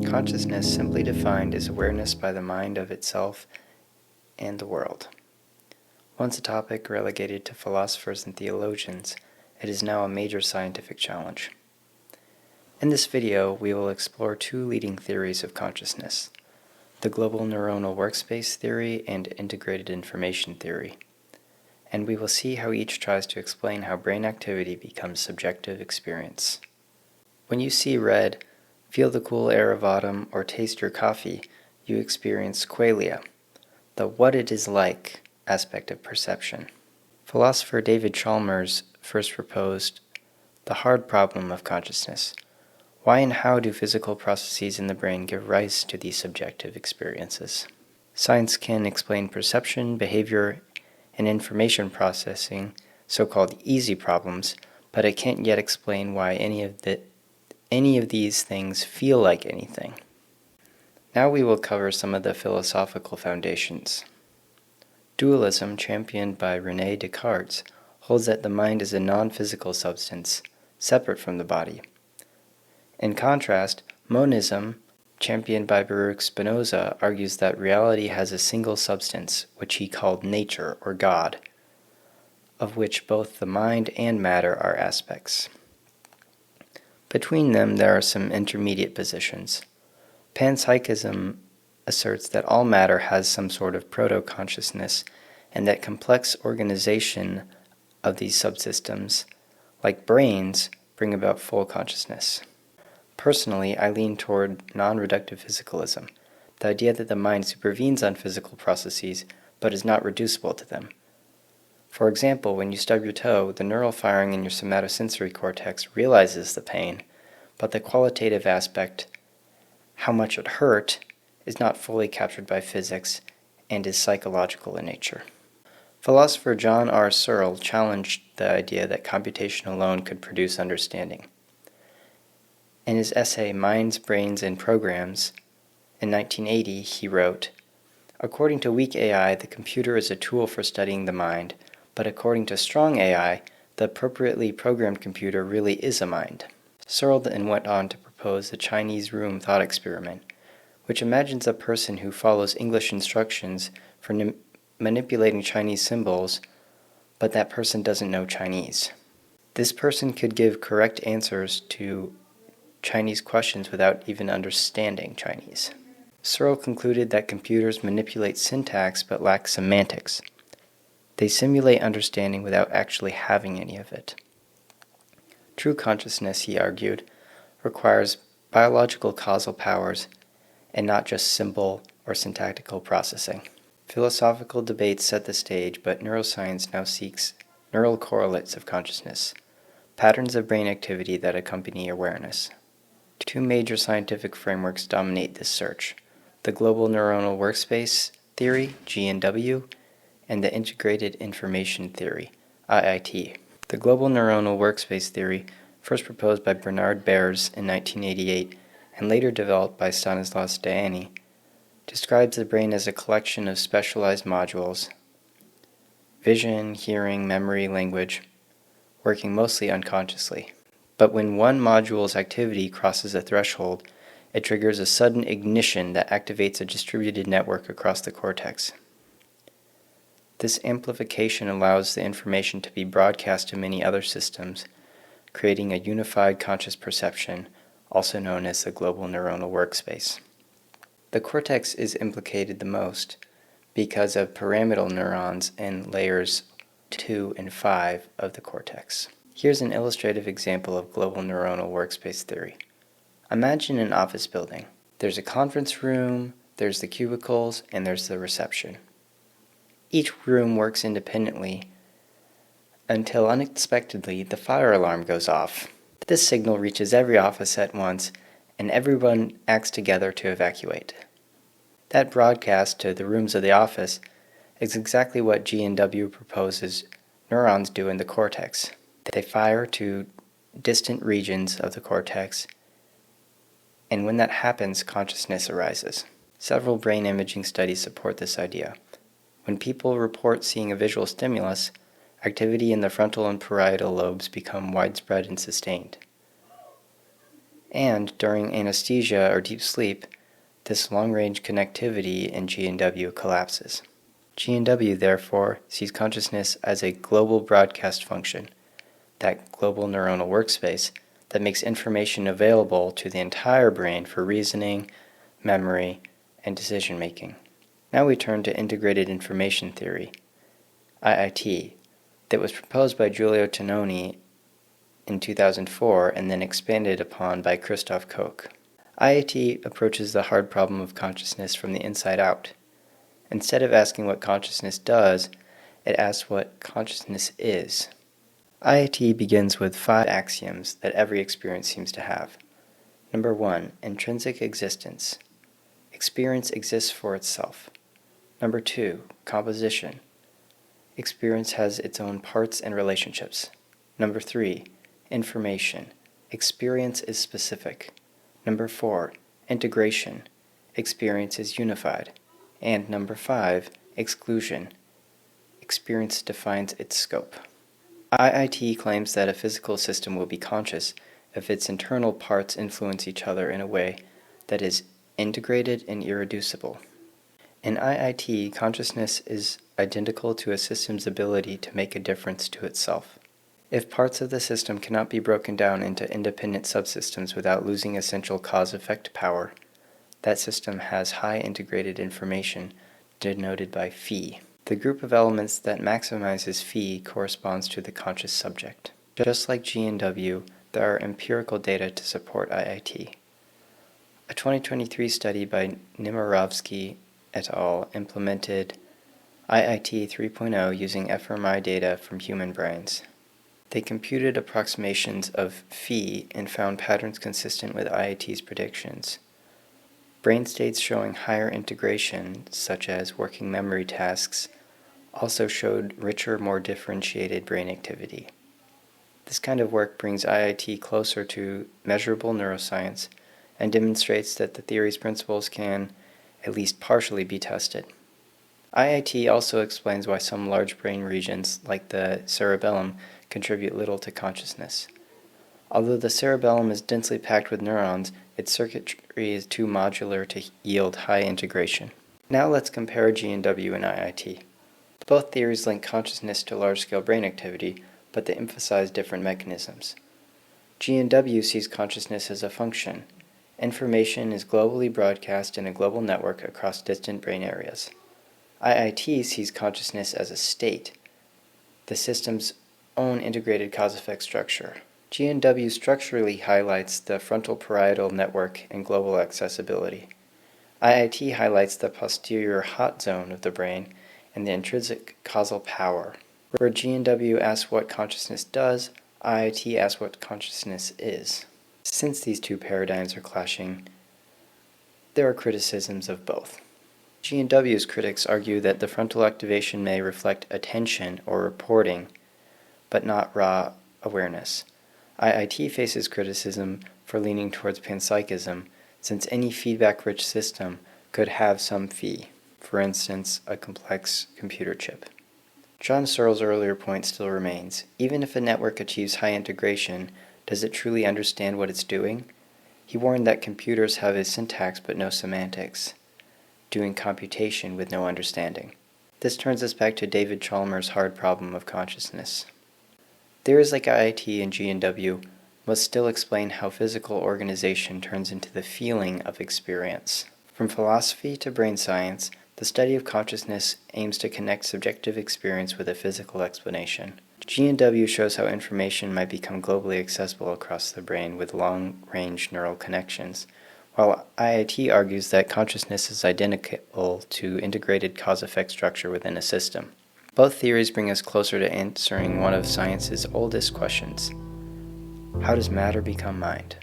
Consciousness, simply defined, is awareness by the mind of itself and the world. Once a topic relegated to philosophers and theologians, it is now a major scientific challenge. In this video, we will explore two leading theories of consciousness, the global neuronal workspace theory and integrated information theory, and we will see how each tries to explain how brain activity becomes subjective experience. When you see red, feel the cool air of autumn, or taste your coffee, you experience qualia, the what it is like aspect of perception. Philosopher David Chalmers first proposed the hard problem of consciousness. Why and how do physical processes in the brain give rise to these subjective experiences? Science can explain perception, behavior, and information processing, so-called easy problems, but it can't yet explain why any of these things feel like anything. Now we will cover some of the philosophical foundations. Dualism, championed by René Descartes, holds that the mind is a non-physical substance, separate from the body. In contrast, monism, championed by Baruch Spinoza, argues that reality has a single substance, which he called nature or God, of which both the mind and matter are aspects. Between them, there are some intermediate positions. Panpsychism asserts that all matter has some sort of proto-consciousness and that complex organization of these subsystems, like brains, bring about full consciousness. Personally, I lean toward non-reductive physicalism, the idea that the mind supervenes on physical processes but is not reducible to them. For example, when you stub your toe, the neural firing in your somatosensory cortex realizes the pain, but the qualitative aspect, how much it hurt, is not fully captured by physics and is psychological in nature. Philosopher John R. Searle challenged the idea that computation alone could produce understanding. In his essay Minds, Brains, and Programs, in 1980, he wrote, "According to weak AI, the computer is a tool for studying the mind, but according to strong AI, the appropriately programmed computer really is a mind." Searle then went on to propose the Chinese room thought experiment, which imagines a person who follows English instructions for manipulating Chinese symbols, but that person doesn't know Chinese. This person could give correct answers to Chinese questions without even understanding Chinese. Searle concluded that computers manipulate syntax but lack semantics. They simulate understanding without actually having any of it. True consciousness, he argued, requires biological causal powers and not just symbol or syntactical processing. Philosophical debates set the stage, but neuroscience now seeks neural correlates of consciousness, patterns of brain activity that accompany awareness. Two major scientific frameworks dominate this search: the global neuronal workspace theory, GNW, and the integrated information theory, IIT. The global neuronal workspace theory, first proposed by Bernard Baars in 1988 and later developed by Stanislaus Dehaene, describes the brain as a collection of specialized modules, vision, hearing, memory, language, working mostly unconsciously. But when one module's activity crosses a threshold, it triggers a sudden ignition that activates a distributed network across the cortex. This amplification allows the information to be broadcast to many other systems, creating a unified conscious perception, also known as the global neuronal workspace. The cortex is implicated the most because of pyramidal neurons in layers 2 and 5 of the cortex. Here's an illustrative example of global neuronal workspace theory. Imagine an office building. There's a conference room, there's the cubicles, and there's the reception. Each room works independently until unexpectedly the fire alarm goes off. This signal reaches every office at once, and everyone acts together to evacuate. That broadcast to the rooms of the office is exactly what GNW proposes neurons do in the cortex. They fire to distant regions of the cortex, and when that happens, consciousness arises. Several brain imaging studies support this idea. When people report seeing a visual stimulus, activity in the frontal and parietal lobes become widespread and sustained. And during anesthesia or deep sleep, this long-range connectivity in G&W collapses. G&W, therefore, sees consciousness as a global broadcast function, that global neuronal workspace that makes information available to the entire brain for reasoning, memory, and decision-making. Now we turn to integrated information theory, IIT, that was proposed by Giulio Tononi in 2004 and then expanded upon by Christoph Koch. IIT approaches the hard problem of consciousness from the inside out. Instead of asking what consciousness does, it asks what consciousness is. IIT begins with 5 axioms that every experience seems to have. Number 1, intrinsic existence. Experience exists for itself. Number 2, composition. Experience has its own parts and relationships. Number 3, information. Experience is specific. Number 4, integration. Experience is unified. And number 5, exclusion. Experience defines its scope. IIT claims that a physical system will be conscious if its internal parts influence each other in a way that is integrated and irreducible. In IIT, consciousness is identical to a system's ability to make a difference to itself. If parts of the system cannot be broken down into independent subsystems without losing essential cause-effect power, that system has high integrated information, denoted by phi. The group of elements that maximizes phi corresponds to the conscious subject. Just like G&W, there are empirical data to support IIT. A 2023 study by Nemirovsky et al. Implemented IIT 3.0 using fMRI data from human brains. They computed approximations of phi and found patterns consistent with IIT's predictions. Brain states showing higher integration, such as working memory tasks, also showed richer, more differentiated brain activity. This kind of work brings IIT closer to measurable neuroscience and demonstrates that the theory's principles can, at least partially, be tested. IIT also explains why some large brain regions, like the cerebellum, contribute little to consciousness. Although the cerebellum is densely packed with neurons, its circuitry is too modular to yield high integration. Now let's compare G&W and IIT. Both theories link consciousness to large-scale brain activity, but they emphasize different mechanisms. G&W sees consciousness as a function. Information is globally broadcast in a global network across distant brain areas. IIT sees consciousness as a state, the system's own integrated cause-effect structure. G&W structurally highlights the frontal parietal network and global accessibility. IIT highlights the posterior hot zone of the brain and the intrinsic causal power. Where G&W asks what consciousness does, IIT asks what consciousness is. Since these two paradigms are clashing, there are criticisms of both. G&W's critics argue that the frontal activation may reflect attention or reporting, but not raw awareness. IIT faces criticism for leaning towards panpsychism, since any feedback-rich system could have some phi, for instance, a complex computer chip. John Searle's earlier point still remains. Even if a network achieves high integration, does it truly understand what it's doing? He warned that computers have a syntax but no semantics, doing computation with no understanding. This turns us back to David Chalmers' hard problem of consciousness. Theories like IIT and G&W must still explain how physical organization turns into the feeling of experience. From philosophy to brain science, the study of consciousness aims to connect subjective experience with a physical explanation. G&W shows how information might become globally accessible across the brain with long-range neural connections, while IIT argues that consciousness is identical to integrated cause-effect structure within a system. Both theories bring us closer to answering one of science's oldest questions: how does matter become mind?